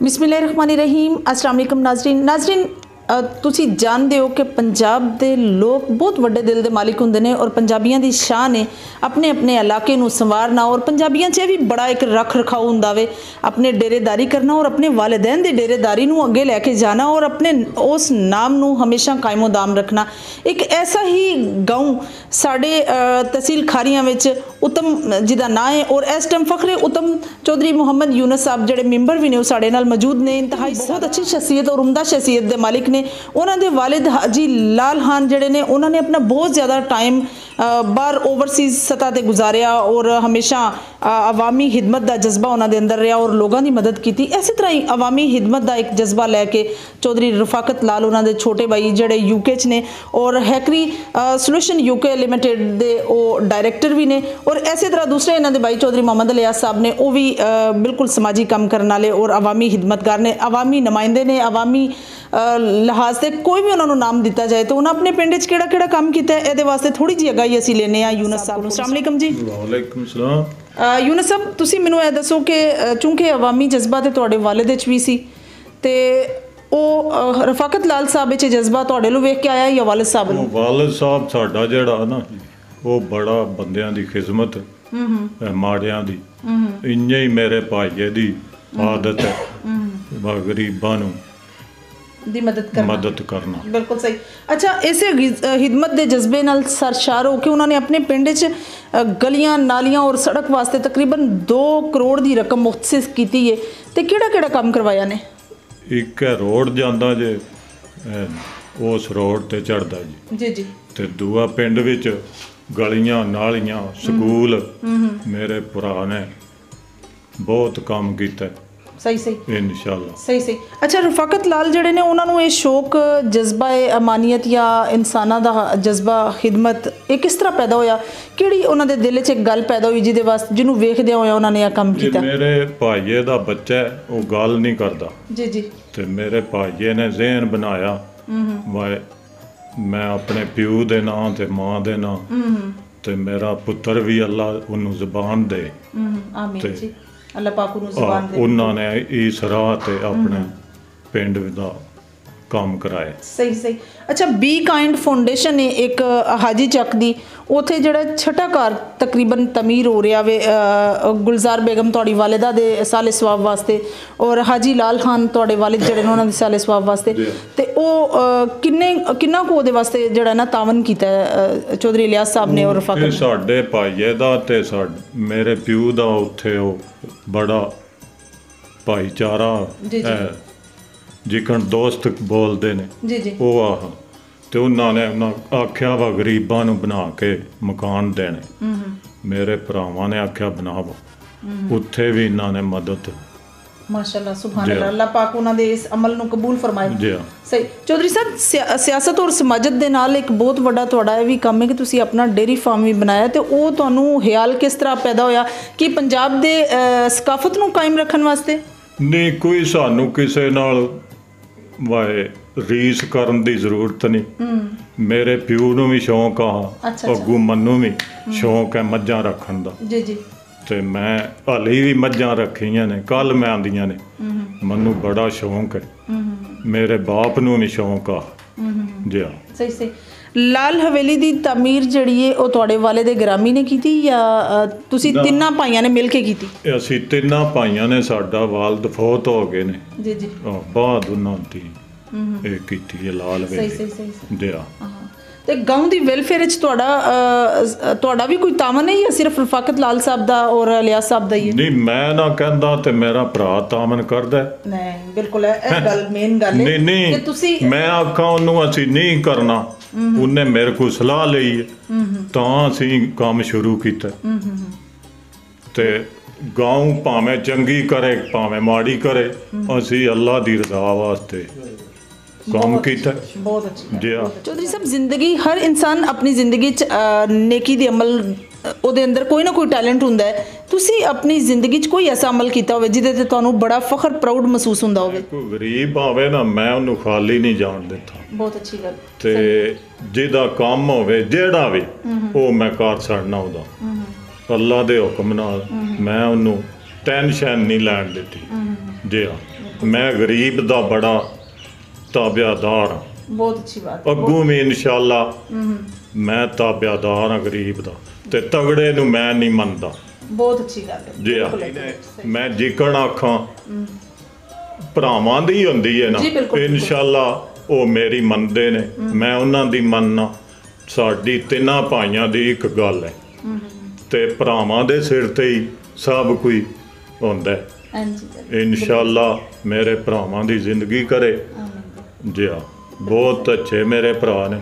बिस्मिल्लाहिर्रहमानिर्रहीम। अस्सलाम वालेकुम नाज़रीन तुसी जानते हो कि पंजाब के लोग बहुत वड्डे दिल के मालिक होंदे ने और पंजाबियों की शान है अपने अपने इलाके नूं संवारना और पंजाबियों च भी बड़ा एक रख रखाव हुंदा वे अपने डेरेदारी करना और अपने वालिदैन की डेरेदारी नूं अगे लैके जाना और अपने उस नाम नूं हमेशा कायमो दाम रखना। एक ऐसा ही गाँव साढ़े तहसील खारियां विच उत्तम जिदा ना है और इस टाइम फखरे उत्तम चौधरी मुहम्मद यूनुस साहब जिहड़े मैंबर भी ने वो साढ़े नाल मौजूद ने। इंतहाई बहुत अच्छी शख्सियत और उमदा शख्सियत के मालिक ने। उन्होंने वालिद हाजी लाल खान जिहड़े ने उन्होंने अपना बहुत ज़्यादा टाइम बाहर ओवरसीज़ सतह पर गुजारिया और हमेशा अवामी खिदमत का जज्बा उन्होंने अंदर रहा और लोगों की मदद की। इस तरह ही अवामी खिदमत का एक जज्बा लैके चौधरी रफाकत लाल उन्होंने छोटे भाई जिहड़े यूके च ने और हैकरी सोल्यूशन यूके लिमिटेड के डायरैक्टर भी ने और इस तरह दूसरे इन्हों के भाई चौधरी मोहम्मद इलियास साहब ने वो भी बिल्कुल समाजी काम करने वाले और अवामी खिदमतगार ने, अवामी नुमाइंदे ने। अवामी लिहाज से कोई भी उन्होंने नाम दिता जाए तो उन्हें अपने पिंड किहड़ा किहड़ा काम किया ये वास्ते थोड़ी जी अगाही असीं लेने आ यूनुस साहब। अस्सलाम वालेकुम जी। वालेकुम सलाम। यूनुस साहब तुसीं मैनूं ये दसो कि चूंकि अवामी जज्बा तो तुहाडे वालिद विच भी सी ते ਉਹ रफाकत लाल साहब विच जज्बा तुहाडे लू वेख के आया या वालिद साहब नूं? वालिद साहब साडा जिहड़ा ना वो बड़ा बंदियां दी खिदमत माड़ियां दी इंज ही मेरे भाईए दी आदत है गरीबां नूं दी मदद करना। बिल्कुल सही। अच्छा, इसे खिदमत के जज्बे नाल सरशार होकर उन्होंने अपने पिंड च गलियां नालियां और सड़क वास्ते तकरीबन 2 करोड़ की रकम मुख्तसिस की है तो किहड़ा काम करवाया ने? एक रोड जांदा जे उस रोड ते चढ़दा जी जी ते दूआ पिंड विच गलियां नालियां स्कूल मेरे भरा ने बहुत काम कीता। सही सही इंशाअल्लाह सही सही। अच्छा, रफाकत लाल जिहड़े ने उन्होंने ये शौक जज्बा अमानियत या इंसाना का जज्बा खिदमत ये किस तरह पैदा होया? किहड़ी उन्होंने दिल च एक गल पैदा हुई जिहदे वास्ते जिन्हों वेखदे होए उन्होंने यह काम किया? मेरे भाईए दा बच्चा है वो गल नहीं करदा जी जी ते मेरे भाईए ने ज़हन बनाया वाए मैं अपने प्यू दे नां ते मां दे नां ते मेरा पुत्र भी अल्लाह उन्नू ज़बान दे। आमीन जी, अल्लाह पाक उन्नू ज़बान दे। उन्होंने इस राह ते अपने पिंड दा काम कराए। सही सही। अच्छा, बी काइंड फाउंडेशन है एक हाजी चक दी उत्थे जिहड़ा छठा घर तकरीबन तमीर हो रहा वे गुलजार बेगम तुहाडी वालिदा दे साले सवाब वास्ते और हाजी लाल खान तुहाडे वालिद जिहड़े ने उन्हां दे साले सवाब वास्ते ते ओ किन्ना को उहदे वास्ते जिहड़ा ना तावन कीता चौधरी इलियास साहब ने और रफाकत साडे भाईए दा ते मेरे प्यू दा उत्थे बड़ा भाईचारा है जिकन दोस्त बोलते ने वो आह तो उन्होंने आख्या वा गरीबां नूं बना के मकान देने। मेरे भरावां ने आख्या बनावो उत्थे भी इन्होंने मदद माशाअल्लाह सुभान अल्लाह, अल्लाह पाक उन्हां दे इस अमल नूं कबूल फरमाए। जी हाँ सही। चौधरी साहब सियासत और समाजत दे नाल एक बहुत वड्डा तुहाडा ये भी काम है कि तुसीं अपना डेयरी फार्म भी बनाया तो वो तुहानूं ख्याल किस तरह पैदा होया कि पंजाब दे सकाफत नूं कायम रखण वास्ते? नहीं, कोई सानू किसे नाल वाए रीस करन दी जरूरत नहीं। मेरे प्यू नूं भी शौक आ अगू मन्नू भी शौक है मज्जां रखण दा जी जी ते मैं हाली भी मज्जां रखियां ने कल मैं आंदियां ने मन्नू बड़ा शौक है मेरे बाप नूं भी शौक आ जी हाँ। सही सही। लाल हवेली की तमीर जिहड़ी है वो तुहाडे वाले दे ग्रामी ने की या तुसीं तिन्ना भाइयां ने मिल के की? असीं तिन्ना भाइयां ने साडा वालिद फौत हो गए ने जी जी बाद उन्हां दी ਇਹ ਕੀਤੀ ਹੈ ਲਾਲ ਵੇਲੇ। ਸਹੀ ਸਹੀ ਸਹੀ ਜੀ ਹਾਂ। ਤੇ ਗਾਉਂ ਦੀ ਵੈਲਫੇਅਰ ਵਿੱਚ ਤੁਹਾਡਾ ਵੀ ਕੋਈ ਤਾਮਨ ਹੈ ਜਾਂ ਸਿਰਫ ਰਫਾਕਤ ਲਾਲ ਸਾਹਿਬ ਦਾ ਔਰ ਇਲਿਆਸ ਸਾਹਿਬ ਦਾ ਹੀ ਹੈ? ਨਹੀਂ, ਮੈਂ ਨਾ ਕਹਿੰਦਾ ਤੇ ਮੇਰਾ ਭਰਾ ਤਾਮਨ ਕਰਦਾ। ਨਹੀਂ ਬਿਲਕੁਲ ਇਹ ਗੱਲ ਮੇਨ ਗੱਲ ਹੈ ਕਿ ਤੁਸੀਂ ਮੈਂ ਆਖਾਂ ਉਹਨੂੰ ਅਸੀਂ ਨਹੀਂ ਕਰਨਾ ਉਹਨੇ ਮੇਰੇ ਕੋਲ ਸਲਾਹ ਲਈ ਤਾਂ ਅਸੀਂ ਕੰਮ ਸ਼ੁਰੂ ਕੀਤਾ ਤੇ ਗਾਉਂ ਭਾਵੇਂ ਚੰਗੀ ਕਰੇ ਭਾਵੇਂ ਮਾੜੀ ਕਰੇ ਅਸੀਂ ਅੱਲਾ ਦੀ ਰਜ਼ਾ ਵਾਸਤੇ काम किया। बहुत अच्छा जी हाँ। चौधरी साहब जिंदगी हर इंसान अपनी जिंदगी नेकी दे अमल ਉਹਦੇ अंदर कोई ना कोई टैलेंट ਹੁੰਦਾ है। ਤੁਸੀਂ अपनी जिंदगी कोई ऐसा अमल किया ਹੋਵੇ ਜਿਹਦੇ ਤੇ ਤੁਹਾਨੂੰ बड़ा फखर प्राउड महसूस ਹੁੰਦਾ ਹੋਵੇ? कोई गरीब आवे ना मैं ਉਹਨੂੰ खाली नहीं जान देता। बहुत अच्छी गल। ਤੇ ਜਿਹਦਾ ਕੰਮ ਹੋਵੇ ਜਿਹੜਾ ਵੀ ਉਹ ਮੈਂ ਕਰ ਛੱਡਣਾ ਉਹਦਾ ਅੱਲਾ ਦੇ ਹੁਕਮ ਨਾਲ ਮੈਂ ਉਹਨੂੰ ਟੈਨਸ਼ਨ नहीं ਲੈਣ ਦਿੱਤੀ। जी हाँ। मैं गरीब दा बड़ा ताबेदार हाँ। बहुत अच्छी बात है। अगू भी इंशाअल्लाह मैं ताबेदार हाँ गरीब दा, ते तगड़े नू मैं नहीं मनदा। बहुत अच्छी गल है जी बिल्कुल हाँ, है। मैं जिकण आखां भरावां दी हुंदी है ना, जी, बिल्कुल, इंशाअल्लाह वो मेरी मनदे ने, मैं उन्हां दी मनना। साडी तिन्हां भाइयां दी एक गल है, ते भरावां दे सिर ते ही सब कोई हुंदा है। हाँ जी, इंशाअल्लाह मेरे भरावां दी जिंदगी करे। जी हाँ, बहुत अच्छे मेरे भरा ने।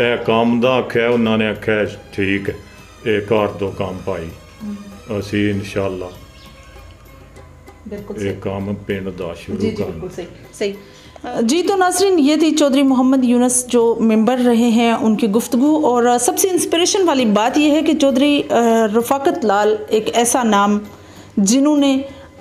ए काम दा आख्या, उन्होंने आख्या ठीक है, ये कर दो काम भाई, असी इंशाअल्लाह बिल्कुल ये काम पिंड दा शुरू जी करना। बिल्कुल सही सही। जी तो नाज़रीन, ये थी चौधरी मोहम्मद यूनुस जो मेंबर रहे हैं, उनकी गुफ्तगू। और सबसे इंस्पिरेशन वाली बात यह है कि चौधरी रफ़ाकत लाल एक ऐसा नाम जिन्होंने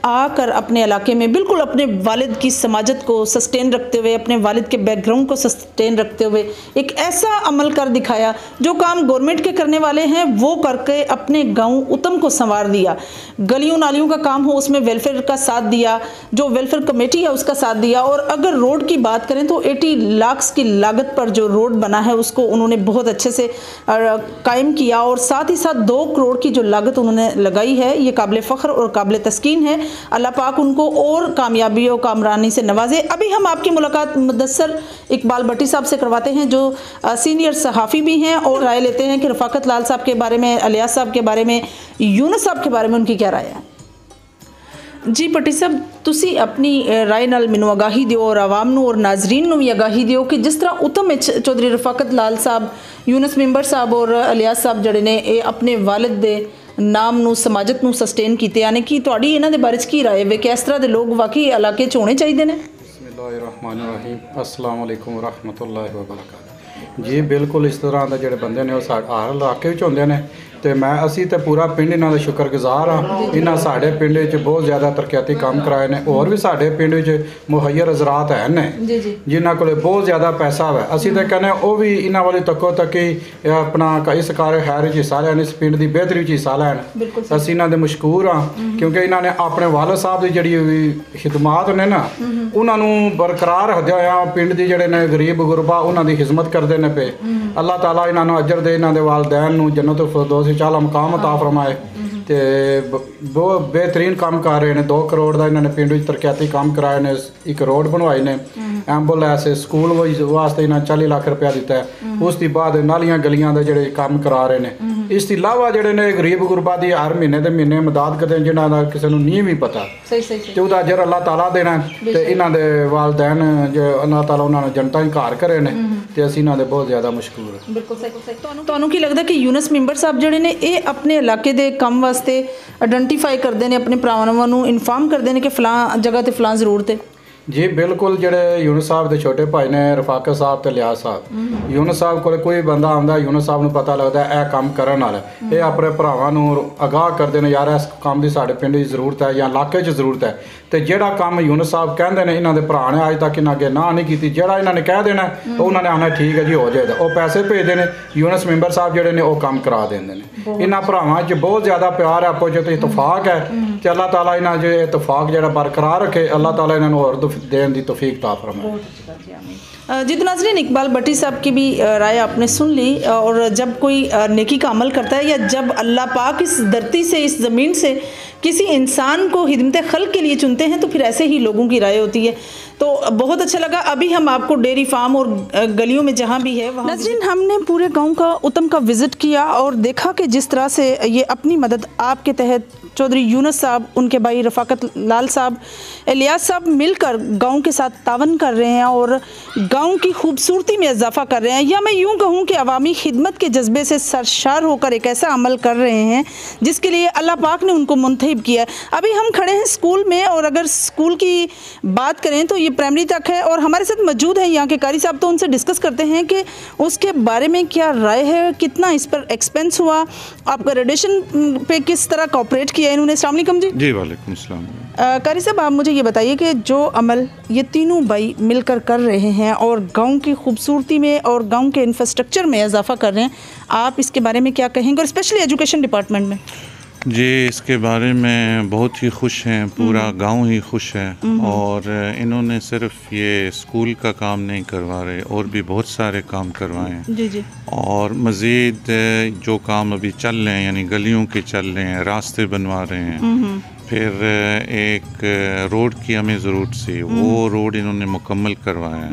आकर अपने इलाके में बिल्कुल अपने वालिद की समाजत को सस्टेन रखते हुए, अपने वालिद के बैकग्राउंड को सस्टेन रखते हुए एक ऐसा अमल कर दिखाया जो काम गवर्नमेंट के करने वाले हैं वो करके अपने गांव उत्तम को संवार दिया। गलियों नालियों का काम हो उसमें वेलफेयर का साथ दिया, जो वेलफेयर कमेटी है उसका साथ दिया। और अगर रोड की बात करें तो 80 लाख की लागत पर जो रोड बना है उसको उन्होंने बहुत अच्छे से कायम किया। और साथ ही साथ 2 करोड़ की जो लागत उन्होंने लगाई है, ये काबिल फ़ख्र और काबिल तस्कीन है। अल्लाह पाक उनको और कामयाबी और कामरानी से नवाजे। अभी हम आपकी मुलाकात मुदस्सर इकबाल भट्टी साहब से करवाते हैं, जो सीनियर सहाफ़ी भी हैं, और राय लेते हैं कि रफ़ाकत लाल साहब के बारे में, इलियास साहब के बारे में, यूनुस साहब के बारे में उनकी क्या राय है। जी भट्टी साहब, तुसी अपनी राय नाल मैनूं आगाही दिओ और आवाम नूं और नाजरीन नूं भी आगाही दिओ कि जिस तरह उत्तम विच चौधरी रफ़ाकत लाल साहब, यूनुस मेंबर साहब और इलियास साहब जड़े ने ये अपने वालिद दे नाम नूं समाजत नूं सस्टेन कीते, यानी कि तुहाड़ी इन्हां दे बारे च की राय है कि इस तरह दे लोग वाकई इलाके च होने चाहिए ने। बिस्मिल्लाहिर्रहमानिर्रहीम, अस्सलाम वालेकुम रहमतुल्लाहि व बरकातहू। जी बिल्कुल इस तरह के जोड़े बंदे ने हर इलाके होंगे ने, तो मैं असी तो पूरा पिंड इन्हां दा शुक्रगुजार हाँ। इन्हां साडे पिंड च बहुत ज़्यादा तरक्याती काम कराए ने। और भी साडे पिंड च मुहैयर हज़रात है ने जिन्हां कोले बहुत ज़्यादा पैसा है। असी तो कहने वो भी इन्हां वाली तको तकी अपना इस कार्य खैर च हिस्सा लैन, इस पिंड की बेहतरी च हिस्सा लैन। असी इन्हां दे मशकूर हाँ, क्योंकि इन्होंने अपने वालिद साहब की जिहड़ी खिदमात ने ना उन्होंने बरकरार रखदे होया पिंड की जिहड़े ने गरीब गुरबा उन्हां दी खिदमत करते हैं पे। अल्लाह ताला इन्होंने अजर दे, इन्हों दे वालदैन नूं जन्नतुल फिरदौस चाला मकाम अता फरमाए। तो बहुत बेहतरीन काम कर रहे हैं। 2 करोड़ का इन्होंने पिंड तरक्याती काम कराए ने, 1 रोड बनवाए ने, एंबुलेंस स्कूल वास्ते इन्होंने 40 लाख रुपया दिता है। उसके बाद नालियां गलियां के जोड़े काम करा रहे हैं। इस अलावा जोड़े ने गरीब गुरबा की हर महीने के महीने मदद करते हैं, जिन्हों का किसी को नहीं भी पता, तो वह अजर अल्लाह ताला देना। तो इन्हों के वालदैन जो अल्लाह ताला उन्होंने जनता ही घर करे ने, तो असीं इन्हों दे बहुत ज़्यादा मशकूर है। बिल्कुल सही। तुहानूं की लगता कि यूनुस मेंबर साहब जिहड़े ने ये अपने इलाके के काम वास्ते आइडेंटिफाई करते हैं, अपने भरावां नूं इन्फॉर्म करते हैं कि फलां जगह ते फलां जरूरत है। जी बिल्कुल, जोड़े यूनुस साहब के छोटे भाई ने रफाकत साहब तो इलियास साहब, यूनुस साहब को कोई बंदा आता यूनुस साहब को पता लगता है यह काम करने वाला, ये अपने भरावां नूं आगाह करते हैं यार इस काम की साढ़े पिंड की जरूरत है या इलाके च जरूरत है। तो जोड़ा काम यूनुस साहब कहते हैं इन्होंने भरा ने अज तक इन्हें अगे ना नहीं की, जोड़ा इन्होंने कह देना उन्होंने आना ठीक है जी हो जाएगा, वो पैसे भेजते हैं। यूनुस मेंबर साहब जोड़े ने वो काम करा देंगे ने। इन्होंने भरावां च बहुत ज़्यादा प्यार है, आपो जो इतफाक है। तो अल्लाह ताला इन्होंने जो इतफाक जो बरकरार रखे, अल्लाह ताला इन्होंने और देने की तौफीक अता फरमाए। जी तो नाज़रीन, इकबाल भट्टी साहब की भी राय आपने सुन ली। और जब कोई नेकी का अमल करता है या जब अल्लाह पाक इस धरती से, इस ज़मीन से किसी इंसान को खिदमत खल्क के लिए चुनते हैं तो फिर ऐसे ही लोगों की राय होती है। तो बहुत अच्छा लगा। अभी हम आपको डेयरी फार्म और गलियों में जहाँ भी है वहाँ नाज़रीन हमने पूरे गांव का उत्तम का विज़िट किया और देखा कि जिस तरह से ये अपनी मदद आपके तहत चौधरी यूनुस साहब, उनके भाई रफ़ाकत लाल साहब, इलियास साहब मिलकर गांव के साथ तावन कर रहे हैं और गांव की खूबसूरती में इजाफा कर रहे हैं। या मैं यूँ कहूँ कि अवामी खिदमत के जज्बे से सरशार होकर एक ऐसा अमल कर रहे हैं जिसके लिए अल्लाह पाक ने उनको मुंतखब किया है। अभी हम खड़े हैं स्कूल में, और अगर स्कूल की बात करें तो ये प्राइमरी तक है और हमारे साथ मौजूद हैं यहाँ के कारी साहब। तो उनसे डिस्कस करते हैं कि उसके बारे में क्या राय है, कितना इस पर एक्सपेंस हुआ, आपका रेडिएशन पे किस तरह कॉपरेट किया इन्होंने। अस्सलाम वालेकुम जी। जी वालेकुम अस्सलाम। कारी साहब, आप मुझे ये बताइए कि जो अमल ये तीनों भाई मिलकर कर रहे हैं और गांव की खूबसूरती में और गांव के इंफ्रास्ट्रक्चर में इजाफा कर रहे हैं, आप इसके बारे में क्या कहेंगे, और स्पेशली एजुकेशन डिपार्टमेंट में। जी, इसके बारे में बहुत ही खुश हैं, पूरा गांव ही खुश है। और इन्होंने सिर्फ ये स्कूल का काम नहीं करवा रहे, और भी बहुत सारे काम करवाए हैं। जी जी। और मज़ीद जो काम अभी चल रहे हैं, यानी गलियों के चल रहे हैं, रास्ते बनवा रहे हैं। फिर एक रोड की हमें ज़रूरत थी, वो रोड इन्होंने मुकम्मल करवाया है।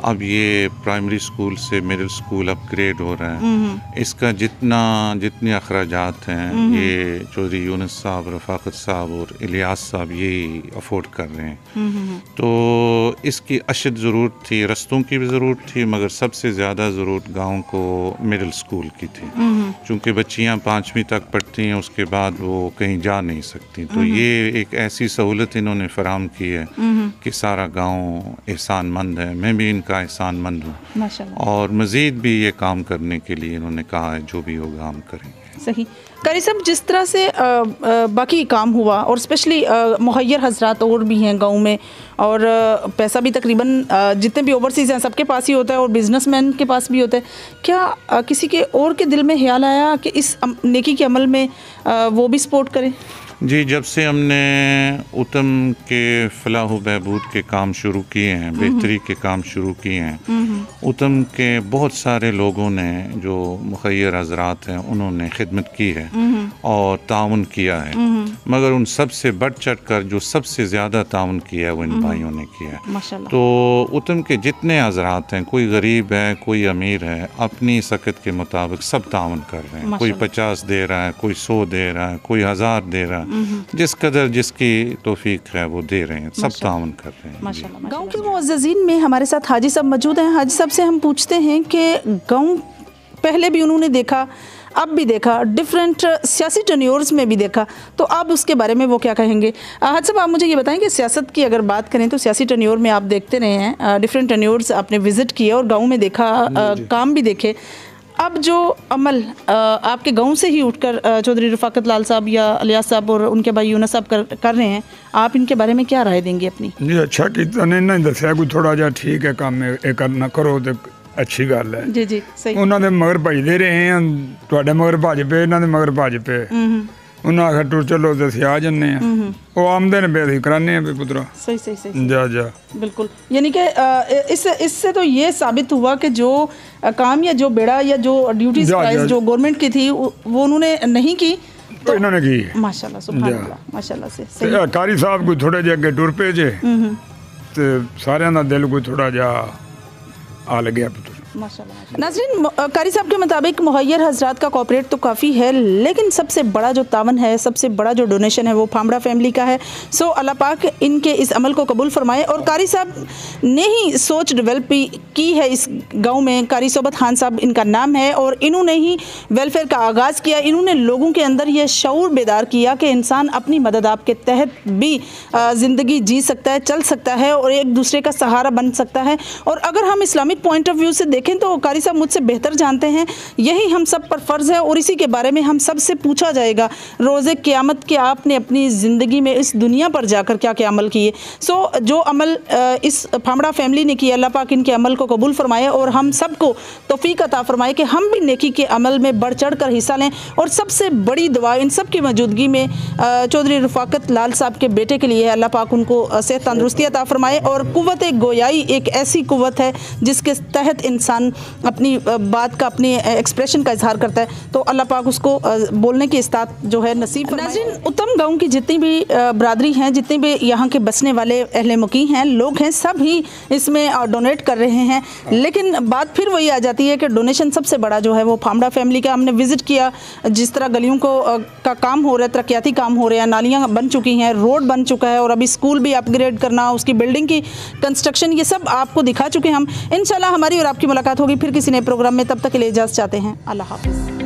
अब ये प्राइमरी स्कूल से मिडिल स्कूल अपग्रेड हो रहा है। इसका जितने अखराजात हैं ये चौधरी यूनुस साहब, रफ़ाकत साहब और इलियास साहब यही अफोर्ड कर रहे हैं। तो इसकी अशद ज़रूरत थी, रस्तों की भी ज़रूरत थी, मगर सबसे ज़्यादा ज़रूरत गाँव को मिडिल स्कूल की थी, चूँकि बच्चियाँ 5वीं तक पढ़ती हैं, उसके बाद वो कहीं जा नहीं सकती। तो ये एक ऐसी सहूलत इन्होंने फराहम की है कि सारा गांव एहसानमंद है। मैं भी इनका एहसानमंद हूँ, माशाल्लाह। और मज़ीद भी ये काम करने के लिए इन्होंने कहा है जो भी होगा हम करेंगे। सही। कारी साहब, जिस तरह से बाकी काम हुआ, और स्पेशली मुहैयर हजरात और भी हैं गांव में, और पैसा भी तकरीबन जितने भी ओवरसीज़ हैं सबके पास ही होता है, और बिजनेसमैन के पास भी होता है। क्या किसी के और के दिल में ख्याल आया कि इस नेकी के अमल में वो भी सपोर्ट करें? जी, जब से हमने उत्तम के फलाह बहबूद के काम शुरू किए हैं, बेहतरी के काम शुरू किए हैं, उत्तम के बहुत सारे लोगों ने जो मुखैर हजरात हैं उन्होंने खिदमत की है और ताउन किया है, मगर उन सब से बढ़ चढ़ कर जो सबसे ज़्यादा ताउन किया है वो इन भाइयों ने किया है। माशाल्लाह। तो उत्तम के जितने हजरात हैं, कोई गरीब है, कोई अमीर है, अपनी सकत के मुताबिक सब ताउन कर रहे हैं। कोई 50 दे रहा है, कोई 100 दे रहा है, कोई 1000 दे रहा है, जिस कदर जिसकी तौफीक है वो दे रहे हैं, सब ताउन कर रहे हैं। माशाल्लाह। गाँव के मुअज़्ज़ज़ीन में हमारे साथ हाजी साहब मौजूद हैं। हाजी साहब से हम पूछते हैं कि गाँव पहले भी उन्होंने देखा, अब भी देखा, डिफरेंट सियासी टर्न्योर्स में भी देखा, तो अब उसके बारे में वो क्या कहेंगे? हाजी साहब, आप मुझे ये बताएं कि सियासत की अगर बात करें तो सियासी टर्न्योर में आप देखते रहे हैं, डिफरेंट टर्न्योर्स आपने विज़िट किए और गाँव में देखा, काम भी देखे। अब जो अमल आपके गांव से ही उठकर चौधरी रफ़ाकत लाल साहब या इलियास साहब और उनके भाई यूनुस साहब कर रहे हैं, आप इनके बारे में क्या राय देंगे अपनी? जी, अच्छा कीता ने ना दस्या कोई थोड़ा जिहा ठीक है काम ये करना करो तो अच्छी गल है। जी जी, सही। ਉਹਨਾਂ ਦੇ ਮਗਰ ਭਜਦੇ ਰਹੇ ਆ, ਤੁਹਾਡੇ ਮਗਰ ਭੱਜ ਪਏ, ਇਹਨਾਂ ਦੇ ਮਗਰ ਭੱਜ ਪਏ। ਉਹਨਾਂ ਆਖਿਆ ਟੁਰ ਚਲੋ ਤੇ ਅਸੀਂ ਆ ਜੰਨੇ ਆ, ਉਹ ਆਮਦੇ ਨੇ ਬੇਦੀ ਕਰਾਨੇ ਆ ਵੀ ਪੁੱਤਰਾ। सही सही सही। जा जा। बिल्कुल, यानी कि इससे तो ये साबित हुआ कि जो काम या जो बेड़ा या जो ड्यूटीज जो गवर्नमेंट की थी वो उन्होंने नहीं की, तो इन्होंने की। माशाल्लाह, सुभान अल्लाह, माशाल्लाह से सही। ਤੇ कारी ਸਾਹਿਬ ਕੋਈ ਥੋੜੇ ਜਿਹੇ ਅੱਗੇ ਟੁਰ ਪਏ ਜੇ ਤੇ ਸਾਰਿਆਂ ਦਾ ਦਿਲ ਕੋਈ ਥੋੜਾ ਜਿਹਾ आ लगे पुत्र। माशाल्लाह। नाज़रीन, कारी साहब के मुताबिक मुहैयर हजरात का कॉपरेट तो काफ़ी है, लेकिन सबसे बड़ा जो तावन है, सबसे बड़ा जो डोनेशन है वो फामड़ा फैमिली का है। सो अल्लाह पाक इनके इस अमल को कबूल फरमाए। और कारी साहब ने ही सोच डेवलप की है इस गांव में। कारी सोबत खान साहब इनका नाम है, और इन्होंने ही वेलफेयर का आगाज़ किया। इन्होंने लोगों के अंदर यह शऊर बेदार किया कि इंसान अपनी मदद आप के तहत भी ज़िंदगी जी सकता है, चल सकता है, और एक दूसरे का सहारा बन सकता है। और अगर हम इस्लामिक पॉइंट ऑफ व्यू से देखें तो कारी साहब मुझसे बेहतर जानते हैं, यही हम सब पर फ़र्ज़ है, और इसी के बारे में हम सब से पूछा जाएगा रोज़े क़यामत के आपने अपनी ज़िंदगी में इस दुनिया पर जाकर क्या क्या अमल किए। सो जो अमल इस फामड़ा फैमिली ने किया, अल्लाह पाक इनके अमल को कबूल फरमाए और हम सबको तौफीक अता फरमाए कि हम भी नेकी के अमल में बढ़ चढ़ कर हिस्सा लें। और सबसे बड़ी दुआ इन सब की मौजूदगी में चौधरी रफ़ाकत लाल साहब के बेटे के लिए है, अल्लाह पाक उनको सेहत तंदुरुस्ती अता फरमाए। और कुव्वत गोयाई एक ऐसी कुव्वत है जिसके तहत इंसान अपनी बात का, अपनी एक्सप्रेशन का इजहार करता है, तो अल्लाह पाक उसको बोलने की इस्तात जो है नसीब फरमाए। नाज़रीन, उत्तम गाँव की जितनी भी बरादरी हैं, जितने भी यहाँ के बसने वाले अहले मुकीम हैं, लोग हैं, सब ही इसमें डोनेट कर रहे हैं। लेकिन बात फिर वही आ जाती है कि डोनेशन सबसे बड़ा जो है वो फामड़ा फैमिली का। हमने विज़िट किया, जिस तरह गलियों को का काम हो रहा है, तरक्याती काम हो रहे हैं, नालियाँ बन चुकी हैं, रोड बन चुका है, और अभी स्कूल भी अपग्रेड करना, उसकी बिल्डिंग की कंस्ट्रक्शन, ये सब आपको दिखा चुके हैं हम। इंशाल्लाह हमारी और आपकी मुलाकात होगी फिर किसी नए प्रोग्राम में। तब तक के लिए इजाज़त चाहते हैं। अल्लाह हाफ़िज़।